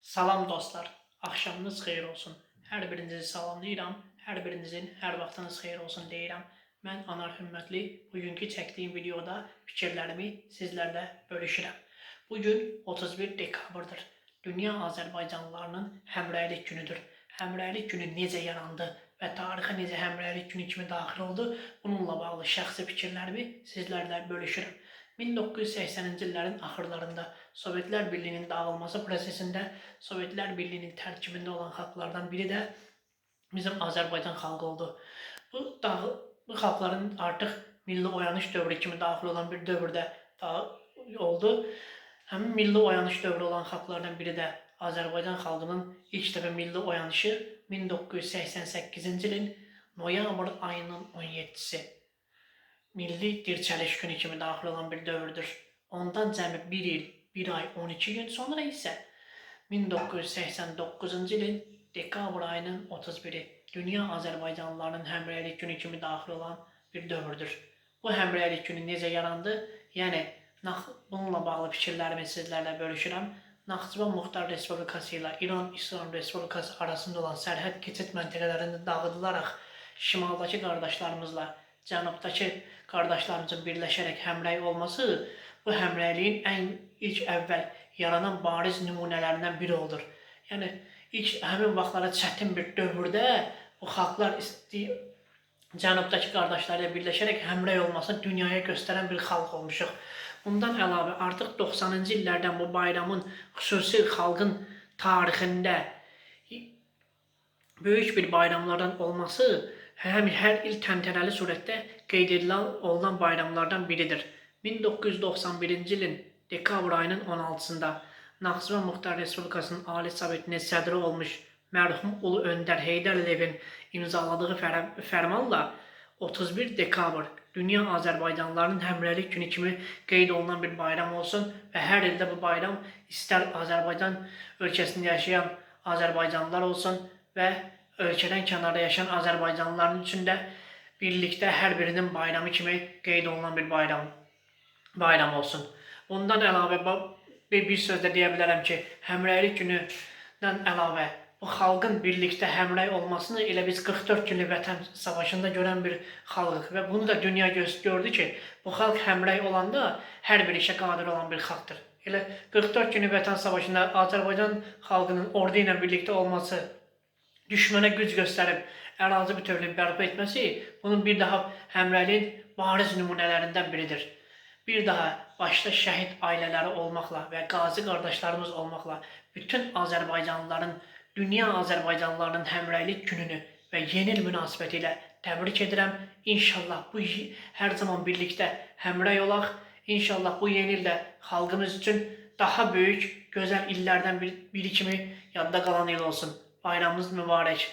Salam dostlar, axşamınız xeyir olsun. Hər birinizi salamlayıram, hər birinizin hər vaxtınız xeyir olsun deyirəm. Mən Anar Hümmətli bugünkü çəkdiyim videoda fikirlərimi sizlərlə bölüşürəm. Bugün 31 dekabrdır. Dünya Azərbaycanlılarının həmrəylik günüdür. Həmrəylik günü necə yarandı və tarixə necə həmrəylik günü kimi daxil oldu, bununla bağlı şəxsi fikirlərimi sizlərlə bölüşürəm. 1980-ci illərin axırlarında Sovetlər Birliyinin dağılması prosesində Sovetlər Birliyinin tərkibində olan xalqlardan biri də bizim Azərbaycan xalqı oldu. Bu xalqların artıq milli oyanış dövrü kimi daxil olan bir dövrdə oldu. Həmin milli oyanış dövrü olan xalqlardan biri də Azərbaycan xalqının ilk dəfə milli oyanışı 1988-ci ilin noyabr ayının 17-si. Milli dirçəliş günü kimi daxil olan bir dövrdür. Ondan cəmi 1 il, 1 ay, 12 gün sonra isə 1989-cu ilin dekabr ayının 31-i Dünya Azərbaycanlılarının həmrəylik günü kimi daxil olan bir dövrdür. Bu həmrəylik günü necə yarandı? Yəni, bununla bağlı fikirlərimi sizlərlə bölüşürəm. Naxçıvan Muxtar Respublikası ilə İran İslam Respublikası arasında olan sərhəd keçid məntəqələrində dağıdılaraq şimaldakı qardaşlarımızla cənubdakı qardaşlarımızın birləşərək həmrəy olması bu həmrəyliyin ilk əvvəl yaranan bariz nümunələrindən biri olur. Yəni, həmin vaxtlara çətin bir dövrdə bu xalqlar cənubdakı qardaşlarıyla birləşərək həmrəy olmasını dünyaya göstərən bir xalq olmuşuq. Bundan əlavə, artıq 90-cı illərdən bu bayramın xüsusi xalqın tarixində böyük bir bayramlardan olması hər il təntənəli surətdə qeyd olunan bayramlardan biridir. 1991-ci ilin dekabr ayının 16-sında Naxçıvan Muxtar Respublikasının Ali Sovetinin sədri olmuş mərhum Ulu Öndər Heydər Əliyevin imzaladığı fərmanla 31 dekabr Dünya Azərbaycanlılarının həmrəylik günü kimi qeyd olunan bir bayram olsun və hər ildə bu bayram istər Azərbaycan ölkəsində yaşayan Azərbaycanlılar olsun və ölkədən kənarda yaşayan Azərbaycanlıların üçün də birlikdə hər birinin bayramı kimi qeyd olunan bir bayram olsun. Bundan əlavə bir sözlə deyə bilərəm ki, həmrəylik günündən əlavə bu xalqın birlikdə həmrəy olmasını elə biz 44 günlük Vətən Savaşında görən bir xalqıq və bunu da dünya gördü ki, bu xalq həmrəy olanda hər bir işə qadir olan bir xalqdır. Elə 44 günlük Vətən Savaşında Azərbaycan xalqının ordu ilə birlikdə olması, düşmənə güc göstərib ərazi bütövlüyünü bərpa etməsi bunun bir daha həmrəyliyin bariz nümunələrindən biridir. Bir daha başda şəhid ailələri olmaqla və qazi qardaşlarımız olmaqla bütün Azərbaycanlıların, dünya Azərbaycanlılarının həmrəylik gününü və yeni il münasibəti ilə təbrik edirəm. İnşallah bu hər zaman birlikdə həmrəy olaq. İnşallah bu yeni ildə xalqımız üçün daha böyük, gözəl illərdən biri kimi yadda qalan il olsun. Bayramınız mübarək.